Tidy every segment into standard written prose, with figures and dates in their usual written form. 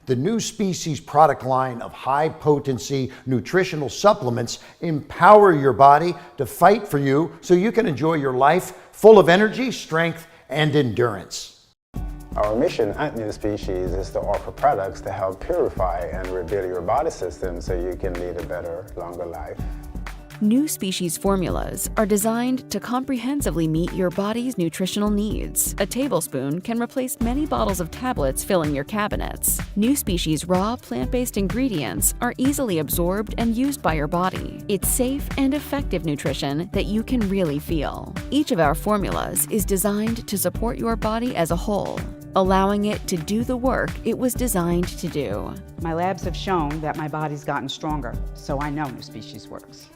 The NuSpecian product line of high-potency nutritional supplements empower your body to fight for you so you can enjoy your life full of energy, strength, and endurance. Our mission at NuSpecian is to offer products to help purify and rebuild your body system so you can lead a better, longer life. NuSpecian formulas are designed to comprehensively meet your body's nutritional needs. A tablespoon can replace many bottles of tablets filling your cabinets. NuSpecian raw plant-based ingredients are easily absorbed and used by your body. It's safe and effective nutrition that you can really feel. Each of our formulas is designed to support your body as a whole, allowing it to do the work it was designed to do. My labs have shown that my body's gotten stronger, so I know NuSpecian works.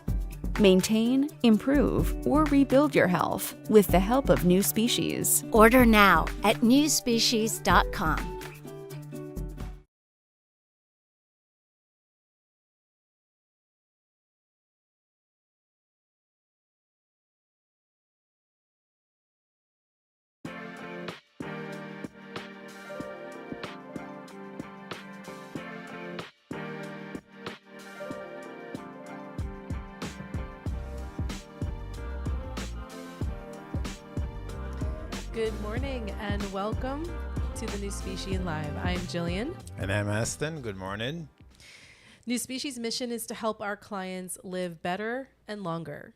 Maintain, improve, or rebuild your health with the help of NuSpecian. Order now at NuSpecian.com. Good morning and welcome to the NuSpecian Live. I'm Jillian. And I'm Aston. Good morning. NuSpecian's mission is to help our clients live better and longer.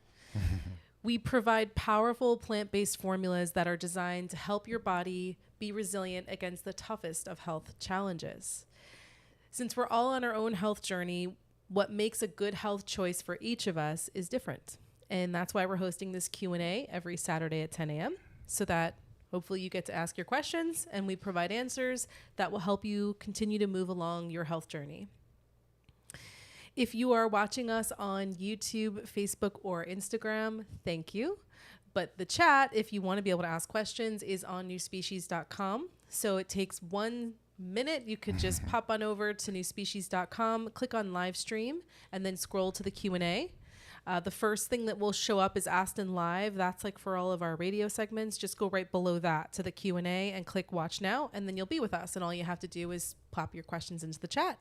We provide powerful plant-based formulas that are designed to help your body be resilient against the toughest of health challenges. Since we're all on our own health journey, what makes a good health choice for each of us is different. And that's why we're hosting this Q&A every Saturday at 10 a.m. so that hopefully you get to ask your questions and we provide answers that will help you continue to move along your health journey. If you are watching us on YouTube, Facebook, or Instagram, thank you. But the chat, if you want to be able to ask questions, is on NuSpecian.com. So it takes 1 minute. You could just pop on over to NuSpecian.com, click on live stream, and then scroll to the Q&A. The first thing that will show up is Aston Live. That's like for all of our radio segments. Just go right below that to the Q&A and click Watch Now, and then you'll be with us. And all you have to do is pop your questions into the chat.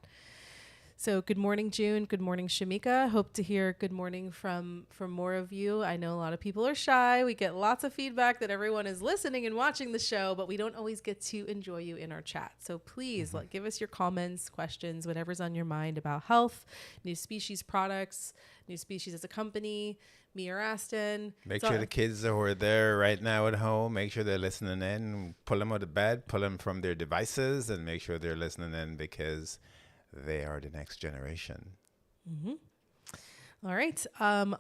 So good morning, June. Good morning, Shamika. Hope to hear good morning from more of you. I know a lot of people are shy. We get lots of feedback that everyone is listening and watching the show, but we don't always get to enjoy you in our chat. So please give us your comments, questions, whatever's on your mind about health, NuSpecian products, NuSpecian as a company, me or Aston. Make sure the kids who are there right now at home, make sure they're listening in. Pull them out of bed, pull them from their devices, and make sure they're listening in because they are the next generation. Mm-hmm. All right.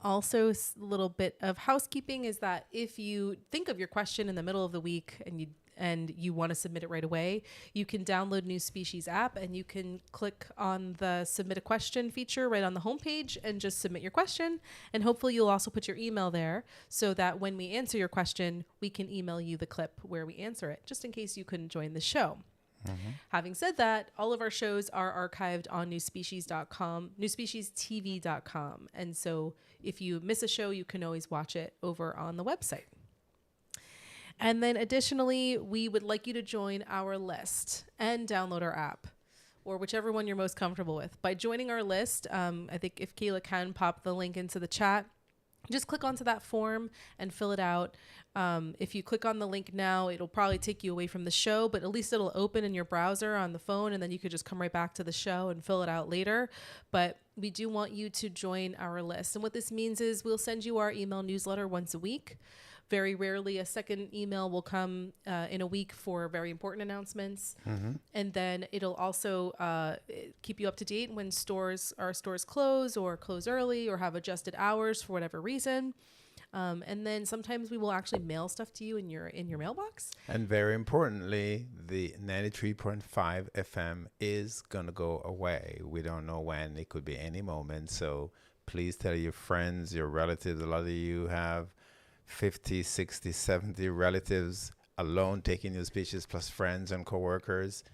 Also, a little bit of housekeeping is that if you think of your question in the middle of the week and you want to submit it right away, you can download NuSpecian app and you can click on the submit a question feature right on the homepage and just submit your question. And hopefully you'll also put your email there so that when we answer your question, we can email you the clip where we answer it, just in case you couldn't join the show. Mm-hmm. Having said that, all of our shows are archived on NuSpecian.com, NuSpecianTV.com. And so if you miss a show, you can always watch it over on the website. And then additionally, we would like you to join our list and download our app, or whichever one you're most comfortable with. By joining our list, I think if Kayla can pop the link into the chat, just click onto that form and fill it out. If you click on the link now, it'll probably take you away from the show, but at least it'll open in your browser on the phone, and then you could just come right back to the show and fill it out later. But we do want you to join our list. And what this means is we'll send you our email newsletter once a week. Very rarely a second email will come in a week for very important announcements. Mm-hmm. And then it'll also keep you up to date when our stores close or close early or have adjusted hours for whatever reason. And then sometimes we will actually mail stuff to you in your mailbox. And very importantly, the 93.5 FM is going to go away. We don't know when. It could be any moment. So please tell your friends, your relatives. A lot of you have 50, 60, 70 relatives alone taking NuSpecian plus friends and coworkers.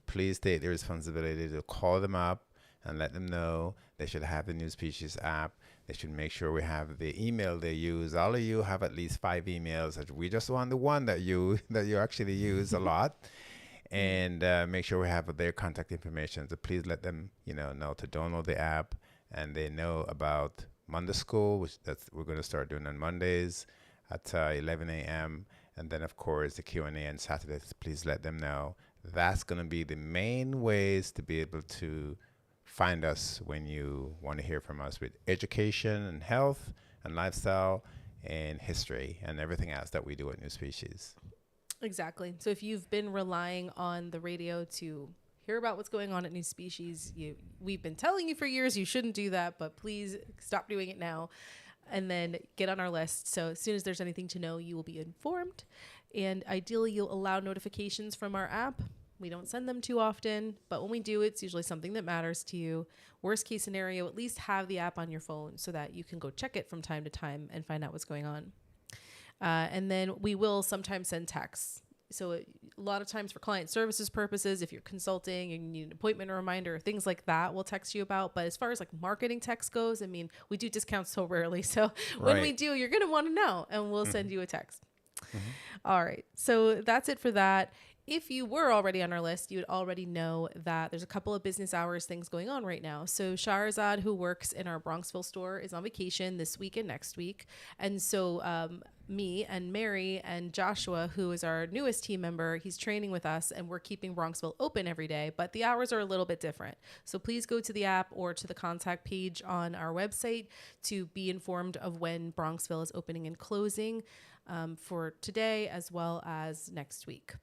Please take the responsibility to call them up and let them know they should have the NuSpecian app. They should make sure we have the email they use. All of you have at least 5 emails. We just want the one that you actually use a lot. and make sure we have their contact information. So please let them, know to download the app, and they know about Monday School, which we're going to start doing on Mondays at 11 a.m. And then, of course, the Q&A on Saturdays. Please let them know. That's going to be the main ways to be able to find us when you want to hear from us with education and health and lifestyle and history and everything else that we do at New Species. Exactly. So if you've been relying on the radio to hear about what's going on at New Species, we've been telling you for years you shouldn't do that, but please stop doing it now and then get on our list. So as soon as there's anything to know, you will be informed. And ideally, you'll allow notifications from our app. We don't send them too often, but when we do, it's usually something that matters to you. Worst case scenario, at least have the app on your phone so that you can go check it from time to time and find out what's going on. And then we will sometimes send texts. So a lot of times for client services purposes, if you're consulting and you need an appointment or reminder, things like that, we'll text you about. But as far as like marketing text goes, I mean, we do discounts so rarely. So when we do, you're going to want to know, and we'll send you a text. All right. So that's it for that. If you were already on our list, you would already know that there's a couple of business hours things going on right now. So Shahrazad, who works in our Bronxville store, is on vacation this week and next week. And so me and Mary and Joshua, who is our newest team member, he's training with us, and we're keeping Bronxville open every day, but the hours are a little bit different. So please go to the app or to the contact page on our website to be informed of when Bronxville is opening and closing for today as well as next week.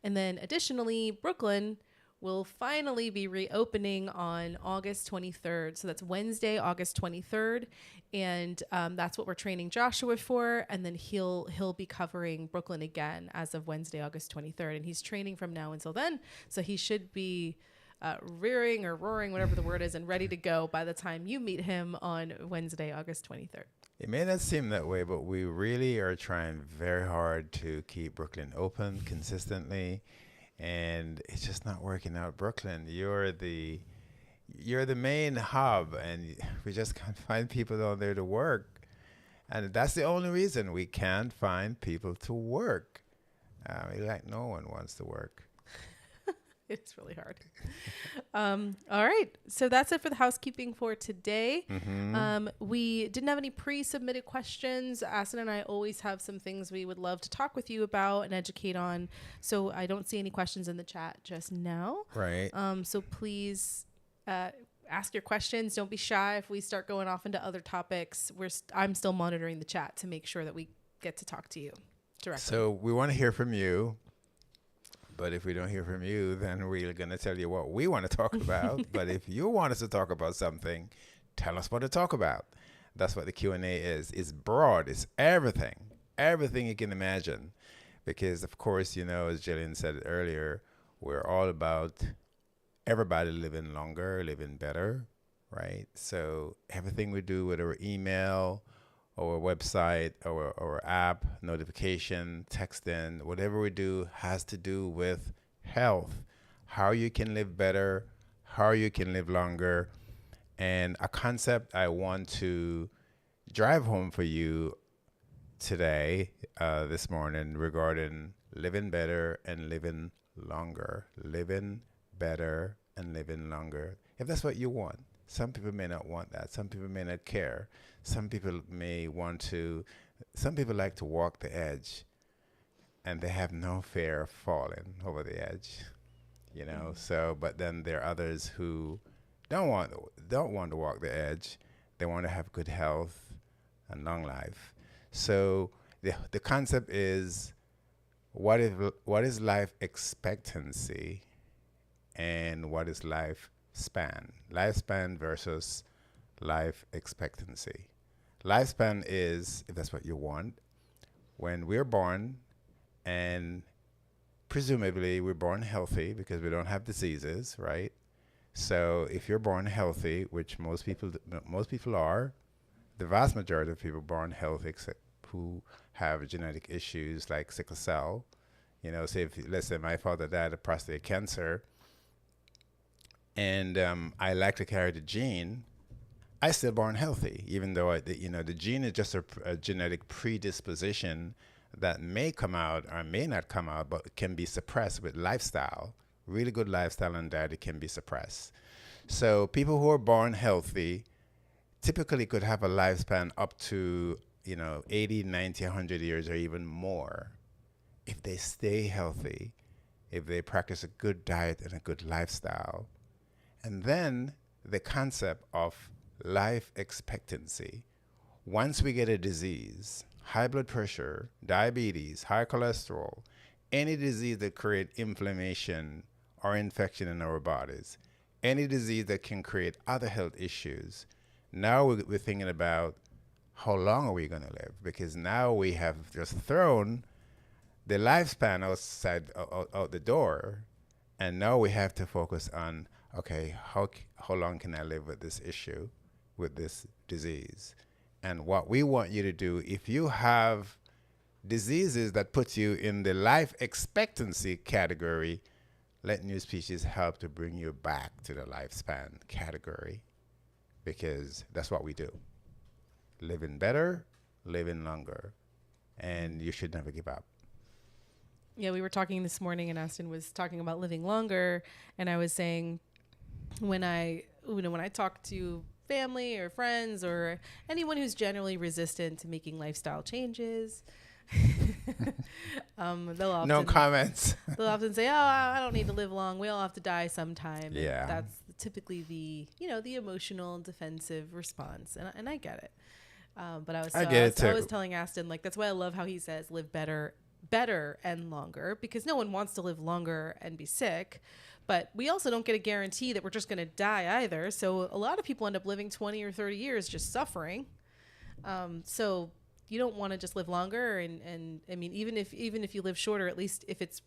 And then additionally, Brooklyn will finally be reopening on August 23rd. So that's Wednesday, August 23rd. And that's what we're training Joshua for. And then he'll be covering Brooklyn again as of Wednesday, August 23rd. And he's training from now until then. So he should be rearing or roaring, whatever the word is, and ready to go by the time you meet him on Wednesday, August 23rd. It may not seem that way, but we really are trying very hard to keep Brooklyn open consistently, and it's just not working out. Brooklyn, you're the main hub, and we just can't find people down there to work, and that's the only reason we can't find people to work. Like no one wants to work. It's really hard. All right. So that's it for the housekeeping for today. We didn't have any pre-submitted questions. Asin and I always have some things we would love to talk with you about and educate on. So I don't see any questions in the chat just now. Right. So please ask your questions. Don't be shy if we start going off into other topics. I'm still monitoring the chat to make sure that we get to talk to you directly. So we want to hear from you. But if we don't hear from you, then we're going to tell you what we want to talk about. But if you want us to talk about something, tell us what to talk about. That's what the Q&A is. It's broad. It's everything you can imagine. Because, of course, as Jillian said earlier, we're all about everybody living longer, living better, right? So everything we do with our email, our website, our app, notification, texting, whatever we do has to do with health, how you can live better, how you can live longer. And a concept I want to drive home for you today, this morning, regarding living better and living longer. Living better and living longer. If that's what you want. Some people may not want that. Some people may not care. Some people like to walk the edge, and they have no fear of falling over the edge, So, but then there are others who don't want to walk the edge. They want to have good health and long life. So the concept is, what is life expectancy, and what is lifespan? Lifespan versus life expectancy. Lifespan is, if that's what you want, when we're born, and presumably we're born healthy because we don't have diseases, right? So if you're born healthy, which most people are, the vast majority of people born healthy, except who have genetic issues like sickle cell. Say let's say my father died of prostate cancer, and I like to carry the gene, I still born healthy, even though the gene is just a genetic predisposition that may come out or may not come out, but can be suppressed with lifestyle. Really good lifestyle and diet, it can be suppressed. So people who are born healthy typically could have a lifespan up to 80, 90, 100 years or even more if they stay healthy, if they practice a good diet and a good lifestyle. And then the concept of life expectancy. Once we get a disease, high blood pressure, diabetes, high cholesterol, any disease that creates inflammation or infection in our bodies, any disease that can create other health issues, now we're thinking about how long are we going to live? Because now we have just thrown the lifespan out the door, and now we have to focus on, okay, how long can I live with this issue, with this disease? And what we want you to do, if you have diseases that put you in the life expectancy category, let NuSpecian help to bring you back to the lifespan category, because that's what we do. Living better, living longer, and you should never give up. Yeah, we were talking this morning, and Aston was talking about living longer, and I was saying when I talk to family or friends or anyone who's generally resistant to making lifestyle changes, they'll often, no comments. They'll often say, "Oh, I don't need to live long. We all have to die sometime." Yeah, and that's typically the emotional defensive response, and I get it. But I was telling Aston, like, that's why I love how he says live better and longer, because no one wants to live longer and be sick, but we also don't get a guarantee that we're just going to die either. So a lot of people end up living 20 or 30 years just suffering. So you don't want to just live longer, and I mean, even if you live shorter, at least if it's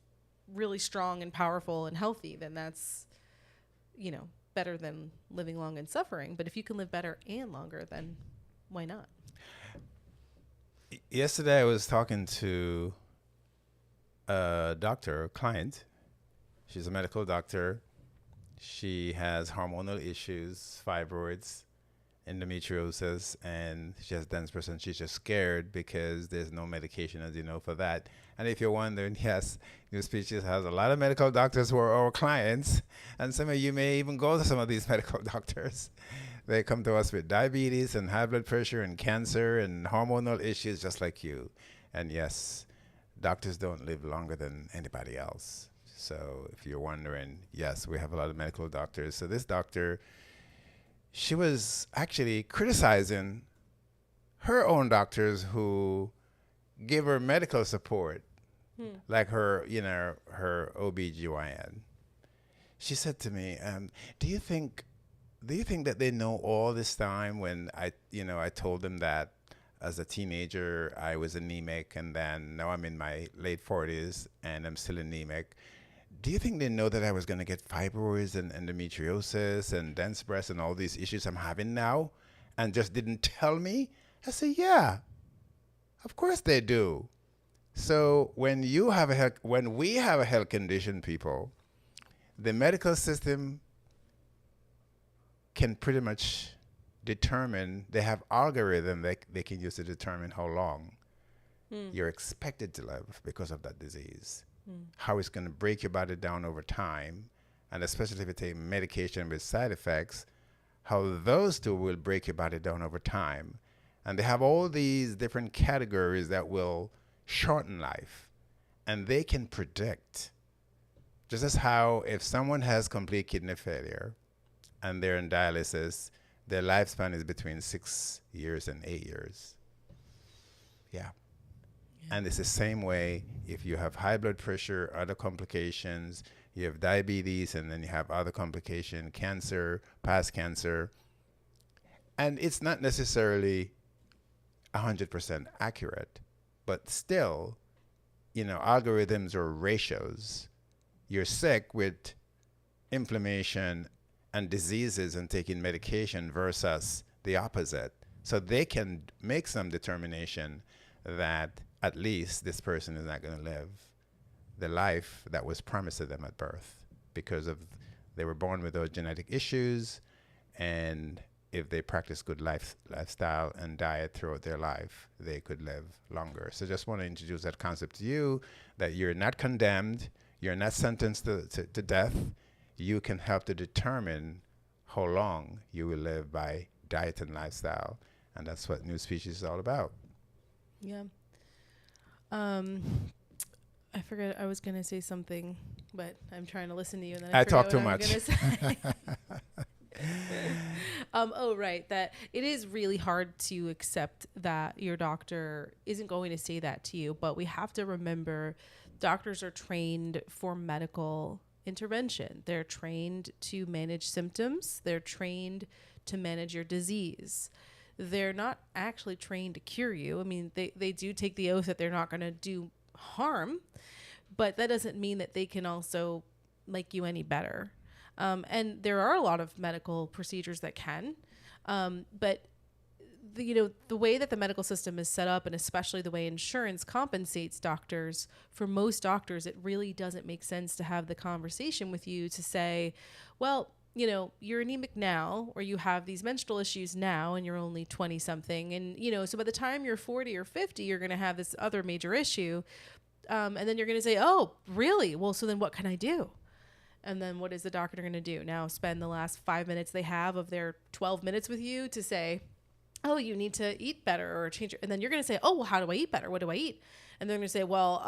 really strong and powerful and healthy, then that's better than living long and suffering. But if you can live better and longer, then why not? Yesterday I was talking to a doctor, a client. She's a medical doctor. She has hormonal issues, fibroids, endometriosis, and she has dense percent. She's just scared because there's no medication, as you know, for that. And if you're wondering, yes, NuSpecian has a lot of medical doctors who are our clients, and some of you may even go to some of these medical doctors. They come to us with diabetes and high blood pressure and cancer and hormonal issues just like you. And yes, doctors don't live longer than anybody else. So if you're wondering, yes, we have a lot of medical doctors. So this doctor, she was actually criticizing her own doctors who give her medical support, like her OBGYN. She said to me, do you think that they know all this time when I told them that as a teenager I was anemic, and then now I'm in my late 40s and I'm still anemic? Do you think they know that I was going to get fibroids and endometriosis and dense breast and all these issues I'm having now, and just didn't tell me? I said, yeah, of course they do. So when we have a health condition, people, the medical system can pretty much determine, they have algorithm they can use to determine how long you're expected to live because of that disease, how it's going to break your body down over time, and especially if you take medication with side effects, how those two will break your body down over time. And they have all these different categories that will shorten life, and they can predict, just as how if someone has complete kidney failure and they're in dialysis, their lifespan is between 6 years and 8 years. Yeah. And it's the same way if you have high blood pressure, other complications, you have diabetes, and then you have other complication, cancer, past cancer. And it's not necessarily 100% accurate, but still, algorithms or ratios. You're sick with inflammation and diseases and taking medication versus the opposite. So they can make some determination that at least this person is not going to live the life that was promised to them at birth, because of they were born with those genetic issues, and if they practice good lifestyle and diet throughout their life, they could live longer. So just want to introduce that concept to you, that you're not condemned, you're not sentenced to death. You can help to determine how long you will live by diet and lifestyle. And that's what NuSpecian is all about. Yeah. I forget I was going to say something, but I'm trying to listen to you. And then I talk forget too what I'm much. gonna say. Oh, right. That it is really hard to accept that your doctor isn't going to say that to you, but we have to remember doctors are trained for medical intervention. They're trained to manage symptoms. They're trained to manage your disease. They're not actually trained to cure you. I mean, they do take the oath that they're not going to do harm, but that doesn't mean that they can also make you any better. And there are a lot of medical procedures that can, but the way that the medical system is set up, and especially the way insurance compensates doctors, for most doctors, it really doesn't make sense to have the conversation with you to say, well, you're anemic now, or you have these menstrual issues now, and you're only 20 something. And, so by the time you're 40 or 50, you're going to have this other major issue. And then you're going to say, oh, really? Well, so then what can I do? And then what is the doctor going to do? Now spend the last 5 minutes they have of their 12 minutes with you to say, oh, you need to eat better or change. And then you're going to say, oh, well, how do I eat better? What do I eat? And they're going to say, well,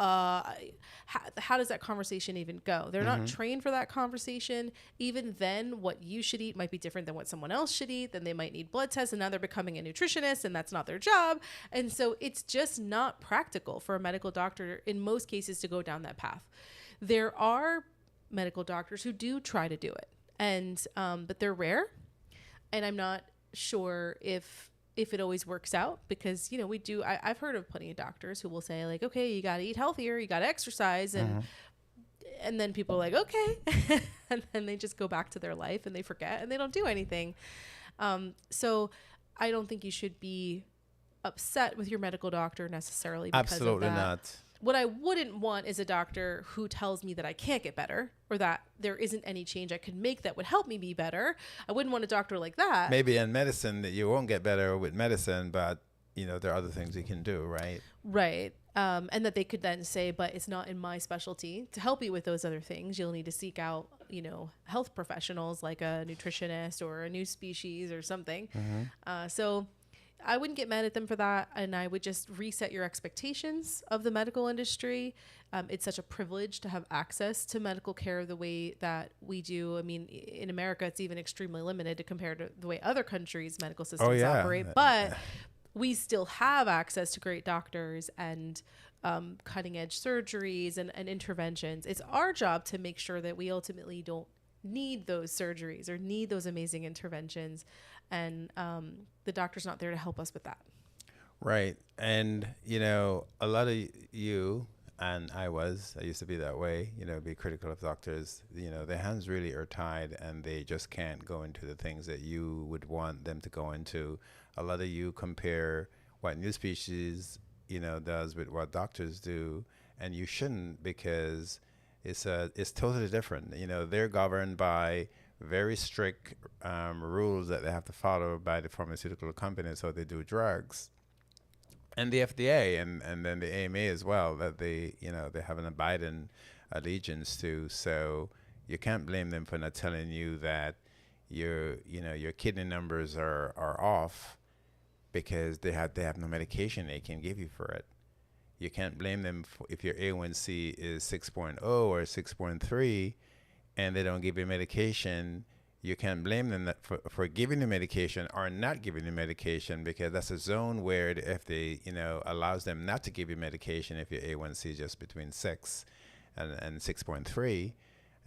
how does that conversation even go? They're not trained for that conversation. Even then, what you should eat might be different than what someone else should eat. Then they might need blood tests, and now they're becoming a nutritionist, and that's not their job. And so it's just not practical for a medical doctor in most cases to go down that path. There are medical doctors who do try to do it, and but they're rare, and I'm not sure if it always works out, because I've heard of plenty of doctors who will say, like, okay, you got to eat healthier, you got to exercise, and then people are like, okay, and then they just go back to their life and they forget and they don't do anything. So I don't think you should be upset with your medical doctor necessarily because Absolutely of that. not. What I wouldn't want is a doctor who tells me that I can't get better, or that there isn't any change I could make that would help me be better. I wouldn't want a doctor like that. Maybe in medicine that you won't get better with medicine, but there are other things you can do, right? Right. And that they could then say, but it's not in my specialty to help you with those other things. You'll need to seek out, health professionals like a nutritionist or a NuSpecian or something. So I wouldn't get mad at them for that, and I would just reset your expectations of the medical industry. It's such a privilege to have access to medical care the way that we do. I mean, in America, it's even extremely limited compared to the way other countries' medical systems operate. But we still have access to great doctors and cutting-edge surgeries and interventions. It's our job to make sure that we ultimately don't need those surgeries or need those amazing interventions, and the doctor's not there to help us with that. Right. And a lot of you, and I used to be that way, be critical of doctors. Their hands really are tied, and they just can't go into the things that you would want them to go into. A lot of you compare what NuSpecian does with what doctors do, and you shouldn't, because it's totally different. They're governed by very strict rules that they have to follow by the pharmaceutical companies, so they do drugs, and the FDA, and then the AMA as well, that they have an abiding allegiance to. So you can't blame them for not telling you that your kidney numbers are off, because they have no medication they can give you for it. You can't blame them if your A1C is 6.0 or 6.3 and they don't give you medication. You can't blame them for giving you medication or not giving you medication, because that's a zone where the FDA allows them not to give you medication if your A1C is just between 6 and 6.3.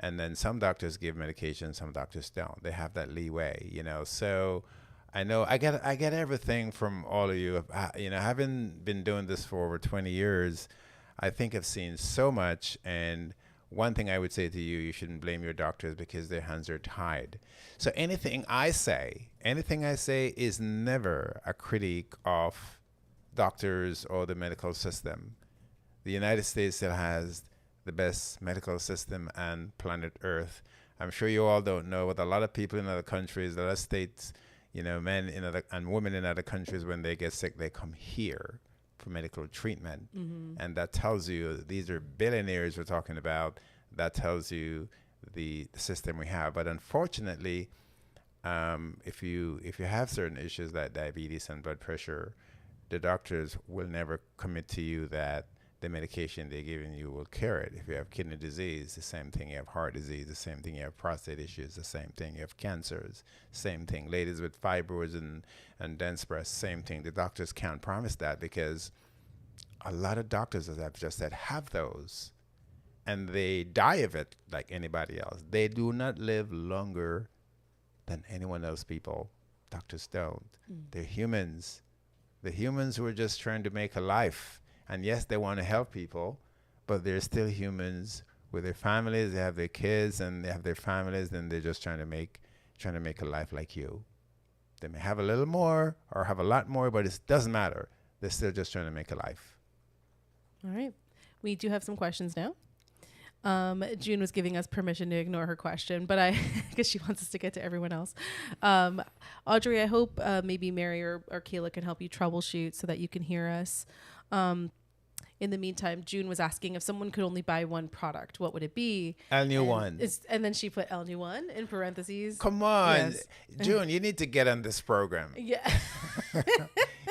And then some doctors give medication, some doctors don't. They have that leeway, So I know I get everything from all of you. Having been doing this for over 20 years, I think I've seen so much. And one thing I would say to you, you shouldn't blame your doctors because their hands are tied. So anything I say is never a critique of doctors or the medical system. The United States still has the best medical system on planet Earth. I'm sure you all don't know, but a lot of people in other countries, a lot of states, You know, men in other and women in other countries, when they get sick, they come here for medical treatment. And that tells you, these are billionaires we're talking about. That tells you the system we have. But unfortunately, if you have certain issues like diabetes and blood pressure, the doctors will never commit to you that the medication they're giving you will cure it. If you have kidney disease, the same thing. You have heart disease, the same thing. You have prostate issues, the same thing. You have cancers, same thing. Ladies with fibroids and dense breasts, same thing. The doctors can't promise that because a lot of doctors, as I've just said, have those. And they die of it like anybody else. They do not live longer than anyone else, people. Doctors don't. They're humans. The humans who are just trying to make a life. And yes, they want to help people, but they're still humans with their families. They have their kids and they have their families, and they're just trying to make a life like you. They may have a little more or have a lot more, but it doesn't matter. They're still just trying to make a life. All right. We do have some questions now. June was giving us permission to ignore her question, but I guess she wants us to get to everyone else. Audrey, I hope maybe Mary or Kayla can help you troubleshoot so that you can hear us. In the meantime, June was asking if someone could only buy one product, what would it be? LNU1. And then she put LNU1 in parentheses. Come on, Yes. June, you need to get on this program. Yeah.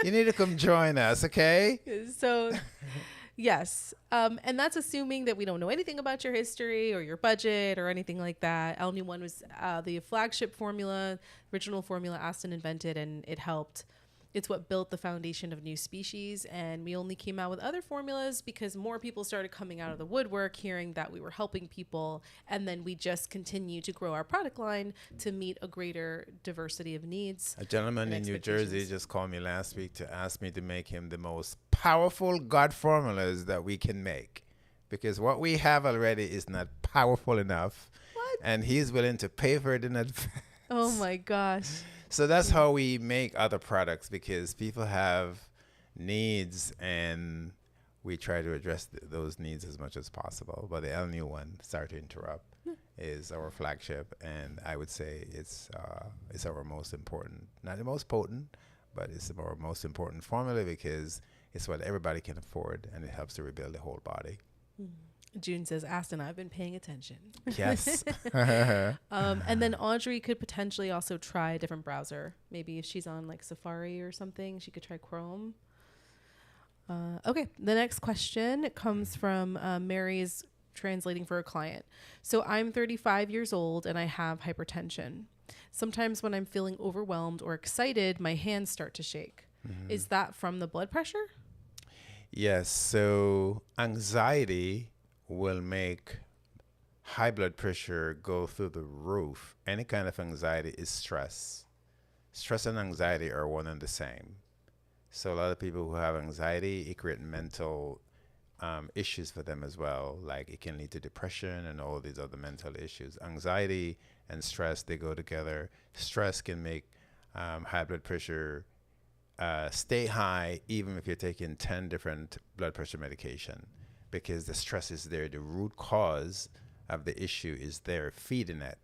You need to come join us, okay? So, yes. And that's assuming that we don't know anything about your history or your budget or anything like that. LNU1 was the flagship formula, original formula Aston invented, and it helped. It's what built the foundation of NuSpecian, and we only came out with other formulas because more people started coming out of the woodwork, hearing that we were helping people, and then we just continue to grow our product line to meet a greater diversity of needs. A gentleman and in New Jersey expectations. just called me last week to ask me to make him the most powerful God formulas that we can make, because what we have already is not powerful enough. What? And he's willing to pay for it in advance. Oh my gosh. So that's how we make other products, because people have needs and we try to address those needs as much as possible. But the LNU1, sorry to interrupt, is our flagship, and I would say it's our most important, not the most potent, but it's our most important formula because it's what everybody can afford, and it helps to rebuild the whole body. June says, Aston, I've been paying attention. Yes. And then Audrey could potentially also try a different browser. Maybe if she's on like Safari or something, she could try Chrome. Okay, the next question comes from Mary's translating for a client. So I'm 35 years old and I have hypertension. Sometimes when I'm feeling overwhelmed or excited, my hands start to shake. Is that from the blood pressure? Yes. So anxiety will make high blood pressure go through the roof. Any kind of anxiety is stress. Stress and anxiety are one and the same. So a lot of people who have anxiety, it creates mental issues for them as well. Like it can lead to depression and all these other mental issues. Anxiety and stress, they go together. Stress can make high blood pressure stay high even if you're taking 10 different blood pressure medication, because the stress is there. The root cause of the issue is there feeding it.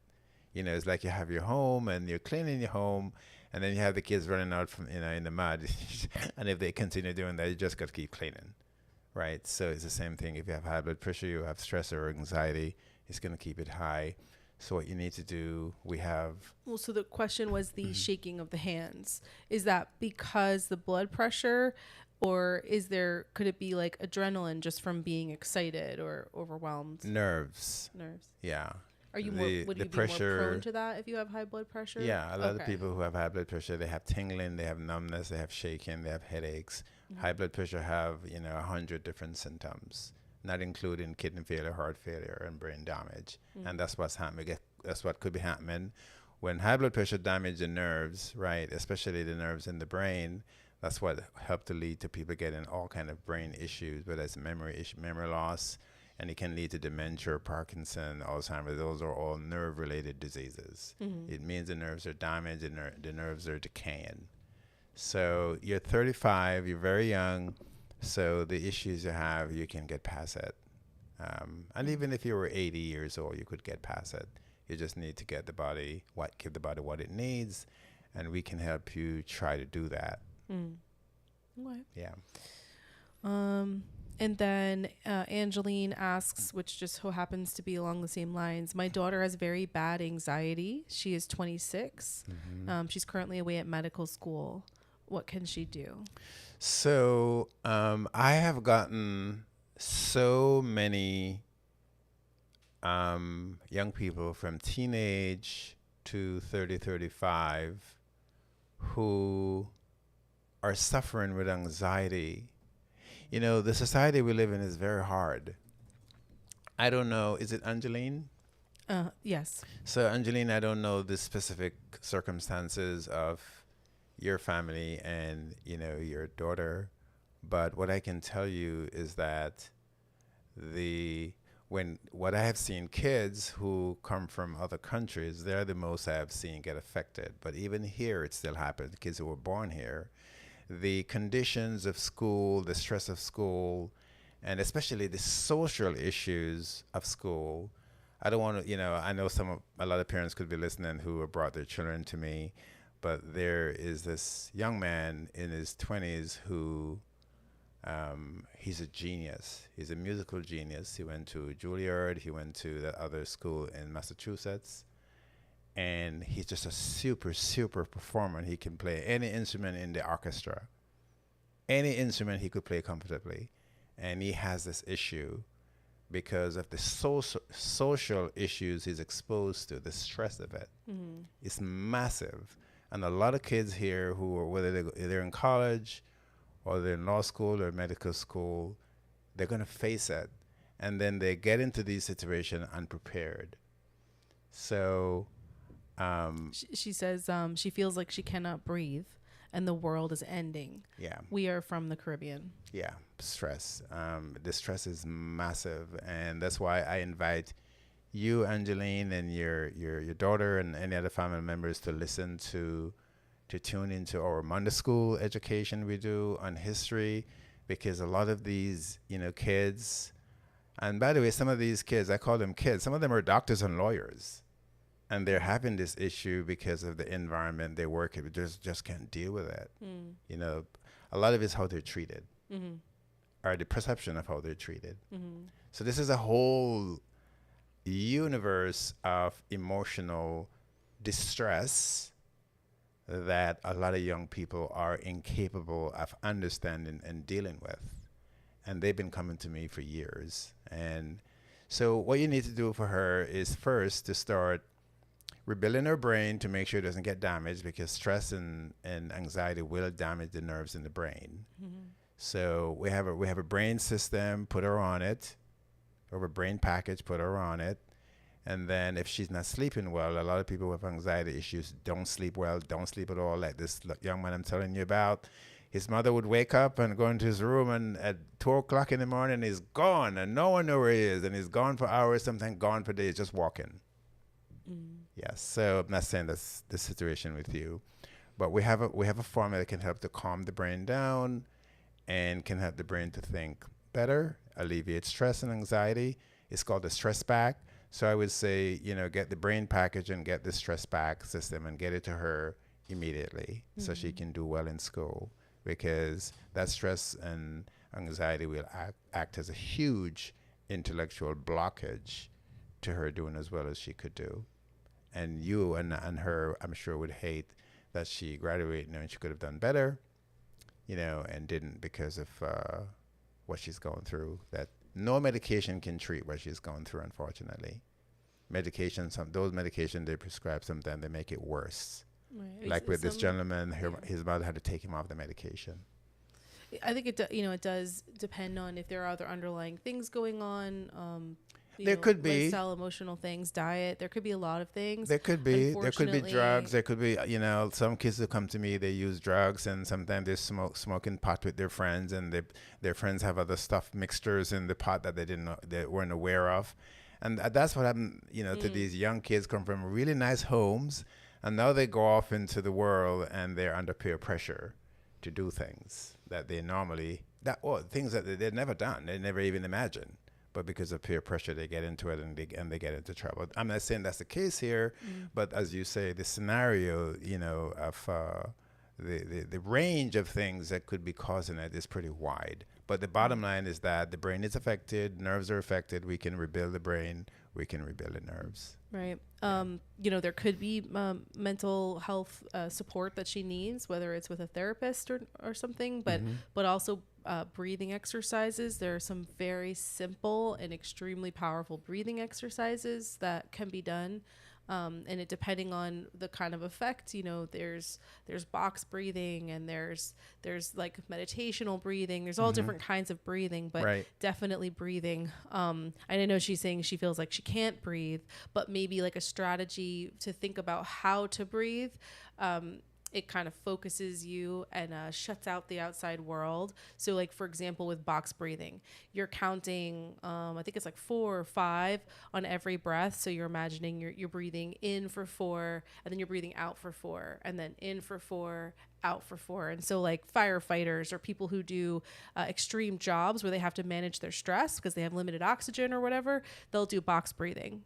You know, it's like you have your home and you're cleaning your home, and then you have the kids running out from in the mud. And if they continue doing that, you just got to keep cleaning, right? So it's the same thing. If you have high blood pressure, you have stress or anxiety, it's going to keep it high. So what you need to do, we have... Well, so the question was the shaking of the hands. Is that because the blood pressure, or could it be like adrenaline just from being excited or overwhelmed? Nerves. Yeah. Are you would you be more prone to that if you have high blood pressure? Yeah, a lot of people who have high blood pressure, they have tingling, they have numbness, they have shaking, they have headaches. High blood pressure have 100 different symptoms, not including kidney failure, heart failure, and brain damage. And that's what's happening. That's what could be happening when high blood pressure damages the nerves, right? Especially the nerves in the brain. That's what helped to lead to people getting all kind of brain issues, whether it's memory loss, and it can lead to dementia, Parkinson, Alzheimer's. Those are all nerve-related diseases. It means the nerves are damaged and the nerves are decaying. So you're 35, you're very young, so the issues you have, you can get past it. And even if you were 80 years old, you could get past it. You just need to get give the body what it needs, and we can help you try to do that. Okay. Yeah. And then Angeline asks, which just so happens to be along the same lines. My daughter has very bad anxiety. She is 26. She's currently away at medical school. What can she do? So I have gotten so many young people from teenage to 30, 35 who are suffering with anxiety. You know, the society we live in is very hard. I don't know, is it Angeline? Yes. So, Angeline, I don't know the specific circumstances of your family and, you know, your daughter, but what I can tell you is that what I have seen, kids who come from other countries, they're the most I have seen get affected. But even here, it still happens. Kids who were born here, the conditions of school, the stress of school, and especially the social issues of school. I don't want to, you know, I know a lot of parents could be listening who have brought their children to me, but there is this young man in his 20s who, he's a genius. He's a musical genius. He went to Juilliard. He went to that other school in Massachusetts. And he's just a super, super performer. He can play any instrument in the orchestra. Any instrument he could play comfortably. And he has this issue because of the social issues he's exposed to, the stress of it. It's massive. And a lot of kids here who are, whether they're in college or they're in law school or medical school, they're going to face it. And then they get into these situations unprepared. So she says she feels like she cannot breathe and the world is ending. Yeah. We are from the Caribbean. Yeah, stress. The stress is massive. And that's why I invite you, Angeline, and your daughter and any other family members to listen to tune into our Monday school education we do on history, because a lot of these, you know, kids, and by the way, some of these kids, I call them kids, some of them are doctors and lawyers, and they're having this issue because of the environment they work in, just can't deal with it. You know, a lot of it's how they're treated, or the perception of how they're treated. So this is a whole universe of emotional distress that a lot of young people are incapable of understanding and dealing with. And they've been coming to me for years. And so what you need to do for her is first to start rebuilding her brain to make sure it doesn't get damaged, because stress and anxiety will damage the nerves in the brain. So we have a brain system, put her on it, or a brain package, put her on it. And then if she's not sleeping well, a lot of people with anxiety issues don't sleep well, don't sleep at all. Like this young man I'm telling you about, his mother would wake up and go into his room, and at 2 o'clock in the morning, he's gone, and no one knows where he is. And he's gone for hours, sometimes gone for days, just walking. Yes, so I'm not saying that's the situation with you, but we have a formula that can help to calm the brain down and can help the brain to think better, alleviate stress and anxiety. It's called the stress back. So I would say, you know, get the brain package and get the stress back system and get it to her immediately so she can do well in school, because that stress and anxiety will act as a huge intellectual blockage to her doing as well as she could do. And you and her, I'm sure, would hate that she graduated knowing she could have done better, you know, and didn't because of what she's going through. That no medication can treat what she's going through, unfortunately. Medication, those medications they prescribe, sometimes they make it worse. Right. Like with this gentleman, his mother had to take him off the medication. I think it does depend on if there are other underlying things going on. There could be lifestyle, emotional things, diet. There could be a lot of things. There could be drugs. There could be, you know, some kids who come to me, they use drugs, and sometimes they smoking pot with their friends, and their friends have other stuff, mixtures in the pot that they weren't aware of, and that's what happened, you know, to these young kids come from really nice homes, and now they go off into the world and they're under peer pressure to do things that they normally things that they've never done, they never even imagined. but because of peer pressure, they get into it and they get into trouble. I'm not saying that's the case here, but as you say, the scenario, of the range of things that could be causing it is pretty wide. But the bottom line is that the brain is affected, nerves are affected. We can rebuild the brain, we can rebuild the nerves. Right. There could be mental health support that she needs, whether it's with a therapist or something, but also breathing exercises. There are some very simple and extremely powerful breathing exercises that can be done. And it depending on the kind of effect, there's box breathing and there's like meditational breathing. There's all different kinds of breathing, but definitely breathing. I know she's saying she feels like she can't breathe, but maybe like a strategy to think about how to breathe. It kind of focuses you and shuts out the outside world. So like, for example, with box breathing, you're counting, I think it's like 4 or 5 on every breath. So you're imagining you're breathing in for 4 and then you're breathing out for 4 and then in for 4, out for 4. And so like firefighters or people who do extreme jobs where they have to manage their stress because they have limited oxygen or whatever, they'll do box breathing.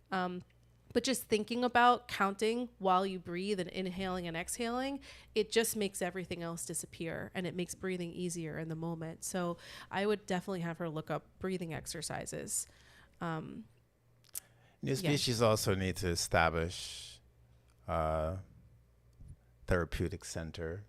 But just thinking about counting while you breathe and inhaling and exhaling, it just makes everything else disappear and it makes breathing easier in the moment. So I would definitely have her look up breathing exercises. NuSpecian also need to establish a therapeutic center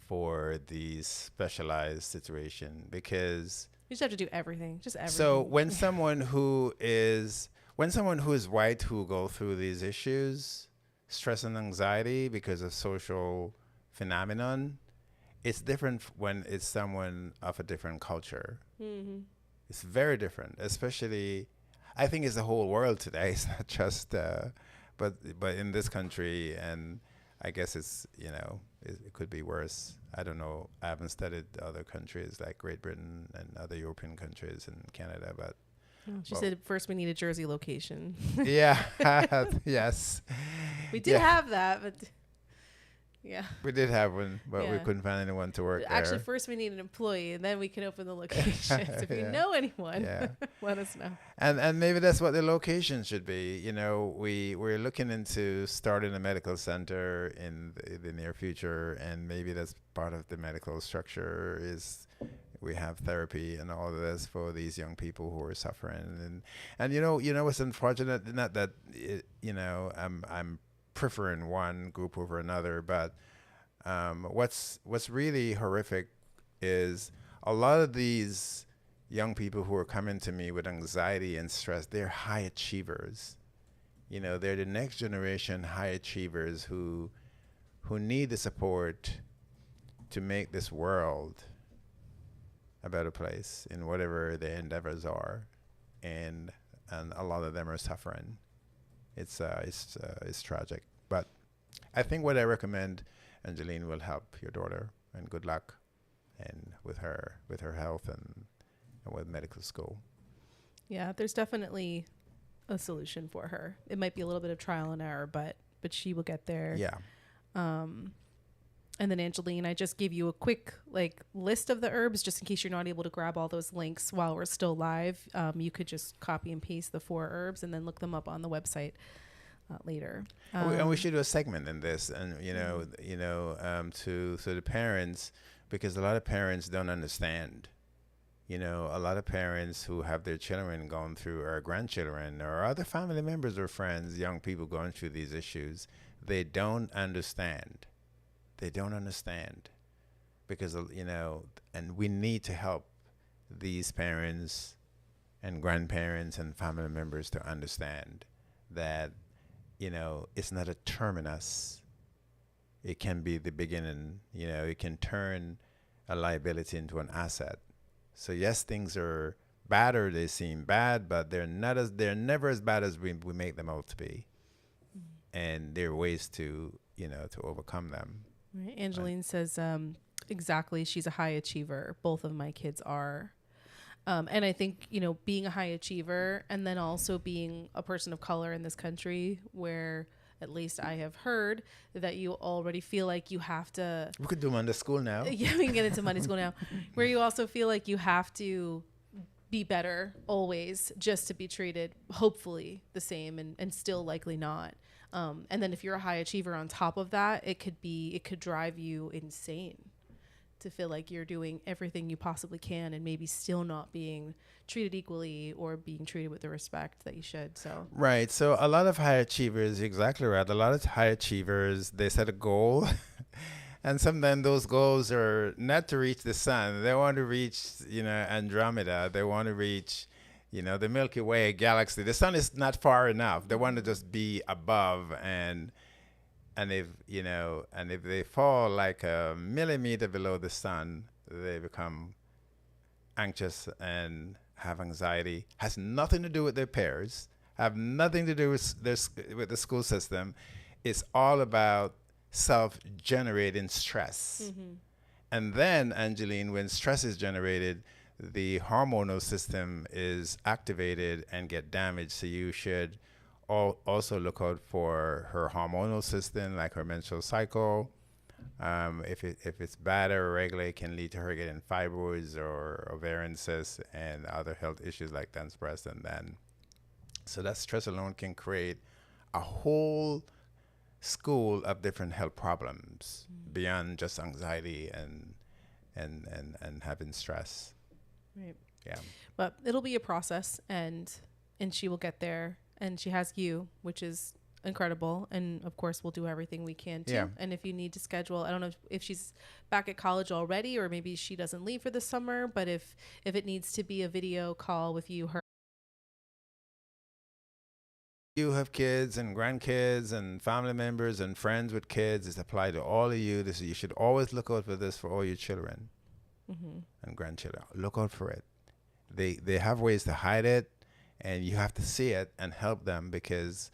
for these specialized situation, because you just have to do everything, just everything. So when someone who is white who go through these issues, stress and anxiety because of social phenomenon, it's different when it's someone of a different culture. It's very different, especially, I think it's the whole world today. It's not just, but in this country, and I guess it's, it could be worse. I don't know. I haven't studied other countries like Great Britain and other European countries and Canada, but she said first we need a Jersey location. Yeah. Yes. We did have that, but yeah. We did have one, but we couldn't find anyone to work Actually, there. first we need an employee, and then we can open the location. So if you know anyone, let us know. And maybe that's what the location should be. We're looking into starting a medical center in the near future, and maybe that's part of the medical structure is we have therapy and all of this for these young people who are suffering. And what's unfortunate, not that I'm preferring one group over another, but what's really horrific is a lot of these young people who are coming to me with anxiety and stress, they're high achievers. They're the next generation high achievers who need the support to make this world a better place in whatever their endeavors are, and a lot of them are suffering. It's tragic, but I think what I recommend, Angeline, will help your daughter, and good luck, and with her health and with medical school. Yeah, there's definitely a solution for her. It might be a little bit of trial and error, but she will get there. Yeah. And then Angeline, I just gave you a quick list of the herbs just in case you're not able to grab all those links while we're still live. You could just copy and paste the 4 herbs and then look them up on the website later. And we should do a segment in this, and to the parents, because a lot of parents don't understand. A lot of parents who have their children going through, or grandchildren, or other family members or friends, young people going through these issues, they don't understand. They don't understand because, and we need to help these parents and grandparents and family members to understand that, it's not a terminus. It can be the beginning. It can turn a liability into an asset. So yes, things are bad, or they seem bad, but they're never as bad as we make them out to be. And there are ways to overcome them. Right. Angeline says, exactly. She's a high achiever. Both of my kids are. And I think, being a high achiever and then also being a person of color in this country where at least I have heard that you already feel like you have to. We could do Monday school now. Yeah, we can get into Monday school now, where you also feel like you have to be better always just to be treated hopefully the same and still likely not. And then if you're a high achiever on top of that, it could drive you insane to feel like you're doing everything you possibly can and maybe still not being treated equally or being treated with the respect that you should. So Right. So a lot of high achievers, you're exactly right. A lot of high achievers, they set a goal. And sometimes those goals are not to reach the sun. They want to reach, Andromeda. They want to reach, the Milky Way galaxy. The sun is not far enough. They want to just be above, and if they fall like a millimeter below the sun, they become anxious and have anxiety. Has nothing to do with their peers. Have nothing to do with with the school system. It's all about self-generating stress. mm-hmm. And then, Angeline, when stress is generated, the hormonal system is activated and get damaged. So you should also look out for her hormonal system, like her menstrual cycle. If it's bad or irregular, it can lead to her getting fibroids or ovarian cysts and other health issues like dense breast. And then, so that stress alone can create a whole school of different health problems beyond just anxiety and having stress. Right. Yeah. But it'll be a process, and she will get there, and she has you, which is incredible. And of course we'll do everything we can too. Yeah. And if you need to schedule, I don't know if she's back at college already, or maybe she doesn't leave for the summer, but if it needs to be a video call with you, her, You have kids and grandkids and family members and friends with kids. It's applied to all of you. You should always look out for this for all your children and grandchildren. Look out for it. They have ways to hide it, and you have to see it and help them, because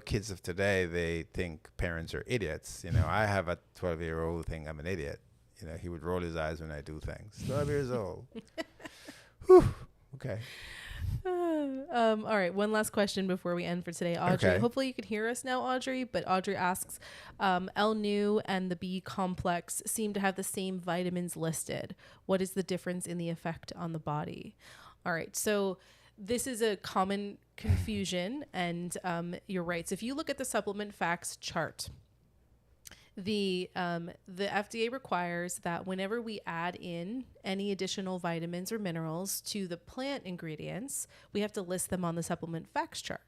kids of today, they think parents are idiots. I have a 12-year-old who think I'm an idiot. He would roll his eyes when I do things. 12 years old. Whew. Okay. all right, one last question before we end for today, Audrey. Okay. Hopefully you can hear us now, Audrey, but Audrey asks, L-Nu and the B complex seem to have the same vitamins listed. What is the difference in the effect on the body? All right, so this is a common confusion, and you're right. So if you look at the supplement facts chart, the FDA requires that whenever we add in any additional vitamins or minerals to the plant ingredients, we have to list them on the supplement facts chart.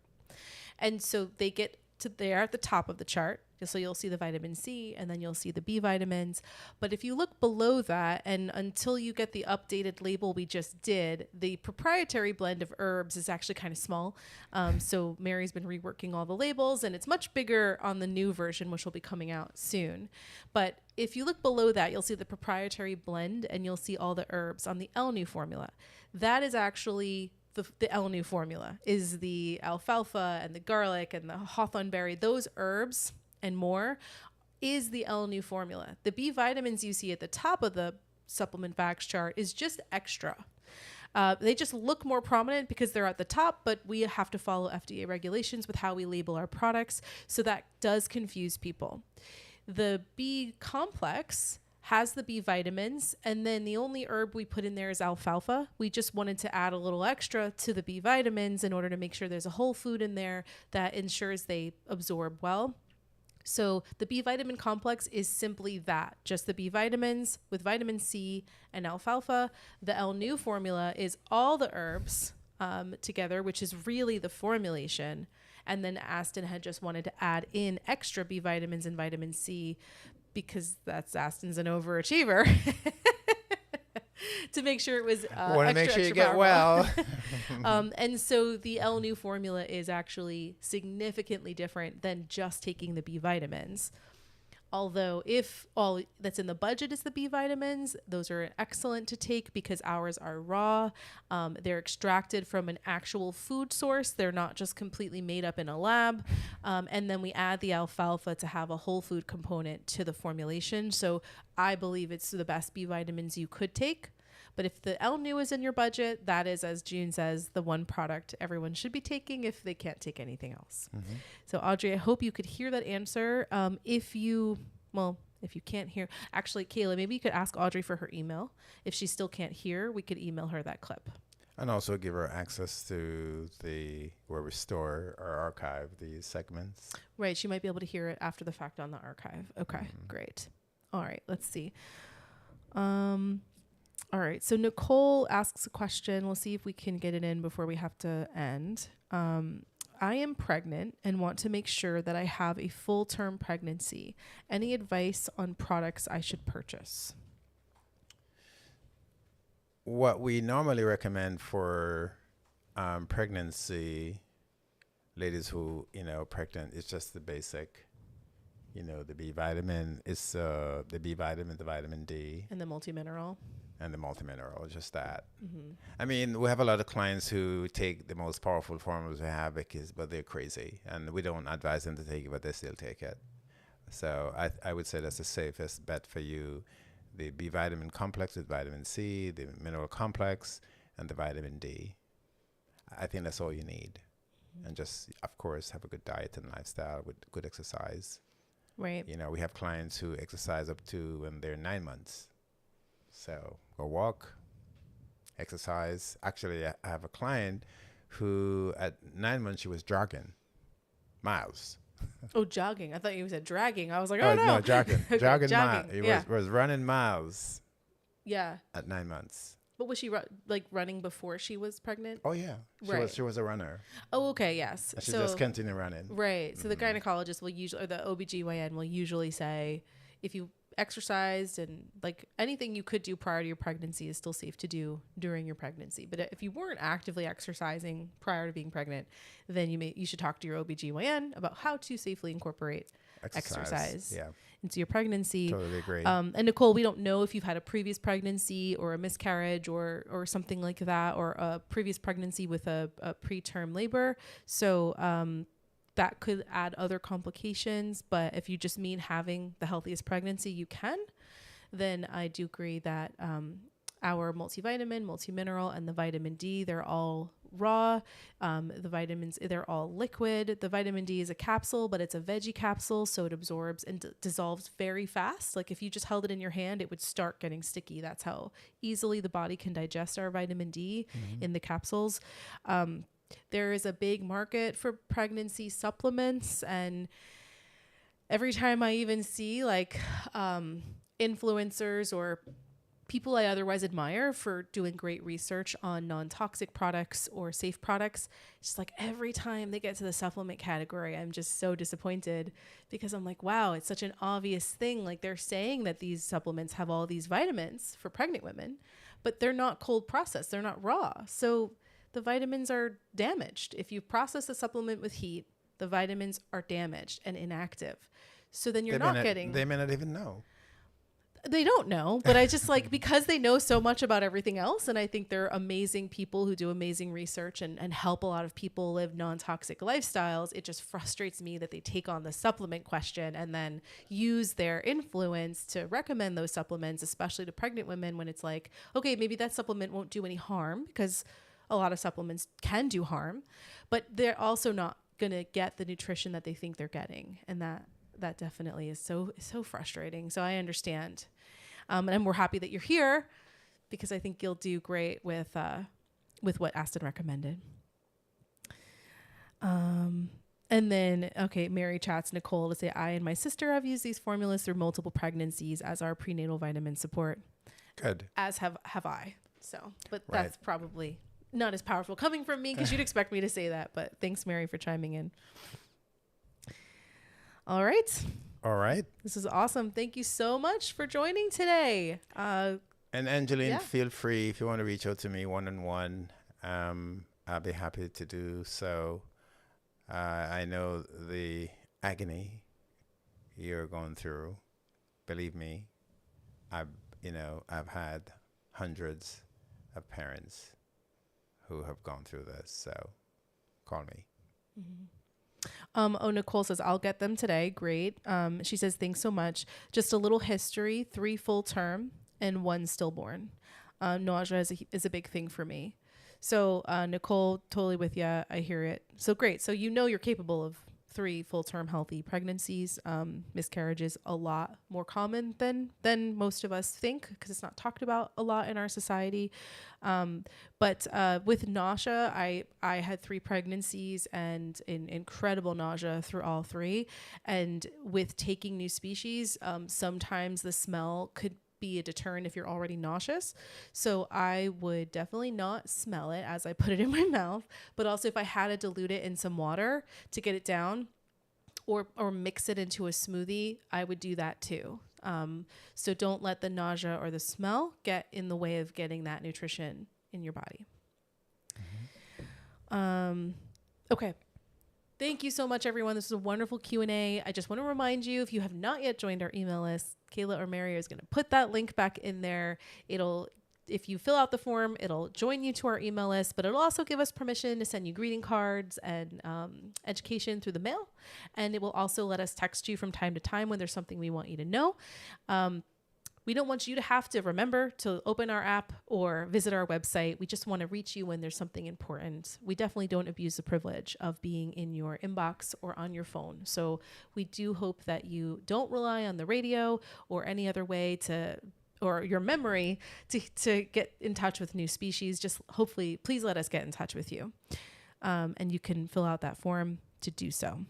And so they're at the top of the chart. So you'll see the vitamin C, and then you'll see the B vitamins. But if you look below that, and until you get the updated label we just did, the proprietary blend of herbs is actually kind of small. So Mary's been reworking all the labels, and it's much bigger on the new version, which will be coming out soon. But if you look below that, you'll see the proprietary blend, and you'll see all the herbs on the L-Nu formula. That is actually the L-Nu formula, is the alfalfa and the garlic and the hawthorn berry. Those herbs and more is the L-Nu formula. The B vitamins you see at the top of the supplement facts chart is just extra. They just look more prominent because they're at the top, but we have to follow FDA regulations with how we label our products. So that does confuse people. The B complex has the B vitamins, and then the only herb we put in there is alfalfa. We just wanted to add a little extra to the B vitamins in order to make sure there's a whole food in there that ensures they absorb well. So the B vitamin complex is simply that, just the B vitamins with vitamin C and alfalfa. The L-Nu formula is all the herbs together, which is really the formulation. And then Aston had just wanted to add in extra B vitamins and vitamin C, because that's Aston's an overachiever, to make sure it was want to make sure you get well. And so the L-Nu formula is actually significantly different than just taking the B vitamins. Although if all that's in the budget is the B vitamins, those are excellent to take because ours are raw. They're extracted from an actual food source. They're not just completely made up in a lab. And then we add the alfalfa to have a whole food component to the formulation. So I believe it's the best B vitamins you could take. But if the L-Nu is in your budget, that is, as June says, the one product everyone should be taking if they can't take anything else. Mm-hmm. So Audrey, I hope you could hear that answer. If you can't hear, actually, Kayla, maybe you could ask Audrey for her email. If she still can't hear, we could email her that clip. And also give her access to where we store or archive these segments. Right. She might be able to hear it after the fact on the archive. Okay, great. All right, let's see. All right. So Nicole asks a question. We'll see if we can get it in before we have to end. I am pregnant and want to make sure that I have a full-term pregnancy. Any advice on products I should purchase? What we normally recommend for pregnancy, ladies who, pregnant, is just the basic, the B vitamin, is the B vitamin, the vitamin D. And the multi-mineral. And the multi-mineral, just that. I mean, we have a lot of clients who take the most powerful formulas we have but they're crazy. And we don't advise them to take it, but they still take it. So I would say that's the safest bet for you. The B vitamin complex with vitamin C, the mineral complex, and the vitamin D. I think that's all you need. And just, of course, have a good diet and lifestyle with good exercise. Right. We have clients who exercise up to when they're 9 months. So go walk, exercise. Actually, I have a client who at 9 months, she was jogging miles. Oh, jogging. I thought you said dragging. I was like, oh, no. No, jogging. Okay, jogging jogging. miles. He Yeah. was running miles Yeah. at 9 months. But was she running before she was pregnant? Oh, yeah. Right. She was a runner. Oh, okay. Yes. And she just continued running. Right. So the gynecologist will usually, or the OBGYN will usually say, if you exercised and anything you could do prior to your pregnancy is still safe to do during your pregnancy. But if you weren't actively exercising prior to being pregnant, then you should talk to your OBGYN about how to safely incorporate exercise into your pregnancy. Totally agree. And Nicole, we don't know if you've had a previous pregnancy or a miscarriage or something like that, or a previous pregnancy with a preterm labor. So that could add other complications. But if you just mean having the healthiest pregnancy you can, then I do agree that our multivitamin, multimineral, and the vitamin D, they're all raw. The vitamins, they're all liquid. The vitamin D is a capsule, but it's a veggie capsule, so it absorbs and dissolves very fast. Like if you just held it in your hand, it would start getting sticky. That's how easily the body can digest our vitamin D in the capsules. There is a big market for pregnancy supplements, and every time I even see influencers or people I otherwise admire for doing great research on non-toxic products or safe products, it's just every time they get to the supplement category, I'm just so disappointed, because I'm like, wow, it's such an obvious thing. They're saying that these supplements have all these vitamins for pregnant women, but they're not cold processed. They're not raw. So the vitamins are damaged. If you process a supplement with heat, the vitamins are damaged and inactive. So then you're not getting... They may not even know. They don't know, but I just because they know so much about everything else, and I think they're amazing people who do amazing research and help a lot of people live non-toxic lifestyles. It just frustrates me that they take on the supplement question and then use their influence to recommend those supplements, especially to pregnant women, when it's okay, maybe that supplement won't do any harm, because a lot of supplements can do harm, but they're also not going to get the nutrition that they think they're getting. And that definitely is so frustrating. So I understand. And we're happy that you're here, because I think you'll do great with what Aston recommended. And then, okay, Mary chats Nicole to say, I and my sister have used these formulas through multiple pregnancies as our prenatal vitamin support. Good. As have I. So, but that's probably not as powerful coming from me, because you'd expect me to say that. But thanks, Mary, for chiming in. All right. This is awesome. Thank you so much for joining today. And Angeline, feel free, if you want to reach out to me one-on-one, I'll be happy to do so. I know the agony you're going through. Believe me, I've had hundreds of parents who have gone through this. So call me. Nicole says, I'll get them today. Great. She says, thanks so much. Just a little history, 3 full term and 1 stillborn. Nausea is a big thing for me. So, Nicole, totally with you. I hear it. So great. So, you're capable 3 full-term healthy pregnancies. Miscarriages a lot more common than most of us think, because it's not talked about a lot in our society. But with nausea, I had 3 pregnancies and incredible nausea through all 3. And with taking NuSpecian, sometimes the smell could be a deterrent if you're already nauseous. So I would definitely not smell it as I put it in my mouth, but also if I had to dilute it in some water to get it down, or mix it into a smoothie, I would do that too. So don't let the nausea or the smell get in the way of getting that nutrition in your body. Okay. Thank you so much, everyone. This was a wonderful Q&A. I just want to remind you, if you have not yet joined our email list, Kayla or Mary is going to put that link back in there. If you fill out the form, it'll join you to our email list, but it'll also give us permission to send you greeting cards and education through the mail. And it will also let us text you from time to time when there's something we want you to know. We don't want you to have to remember to open our app or visit our website. We just want to reach you when there's something important. We definitely don't abuse the privilege of being in your inbox or on your phone. So we do hope that you don't rely on the radio or any other way or your memory to get in touch with NuSpecian. Just hopefully, please let us get in touch with you. And you can fill out that form to do so.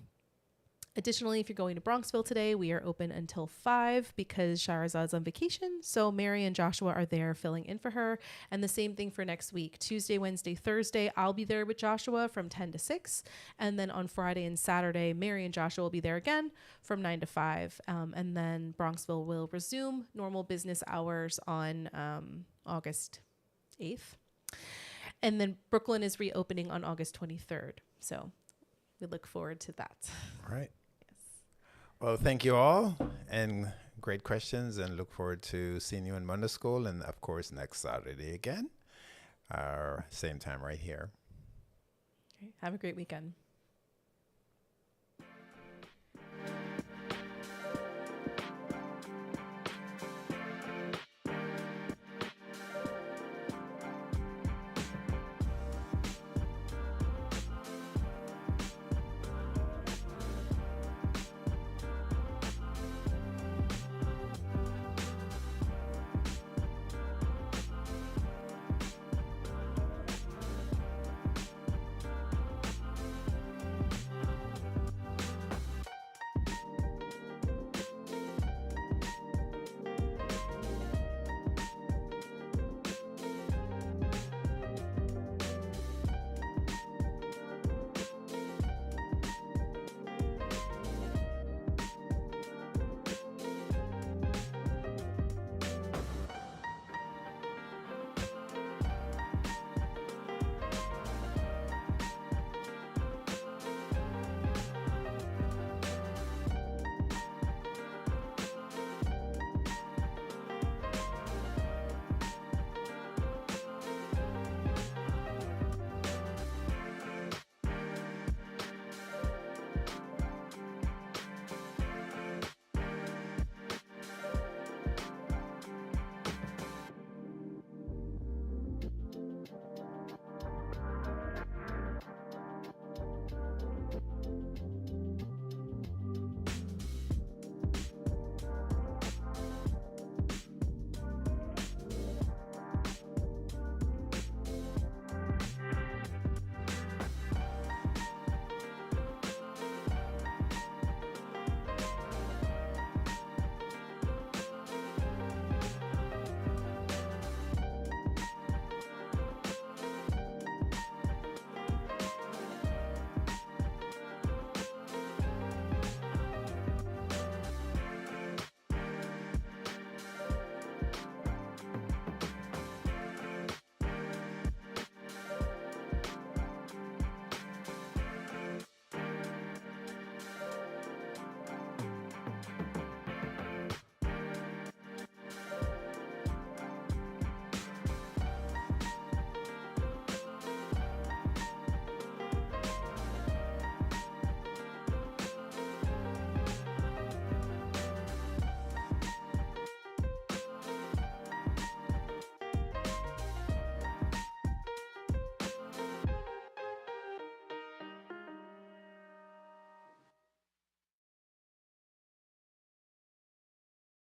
Additionally, if you're going to Bronxville today, we are open until 5 because Shahrazad's on vacation. So Mary and Joshua are there filling in for her. And the same thing for next week. Tuesday, Wednesday, Thursday, I'll be there with Joshua from 10 to 6. And then on Friday and Saturday, Mary and Joshua will be there again from 9 to 5. And then Bronxville will resume normal business hours on August 8th. And then Brooklyn is reopening on August 23rd. So we look forward to that. All right. Well, thank you all, and great questions, and look forward to seeing you in Monday School, and of course next Saturday again, same time right here. Okay. Have a great weekend.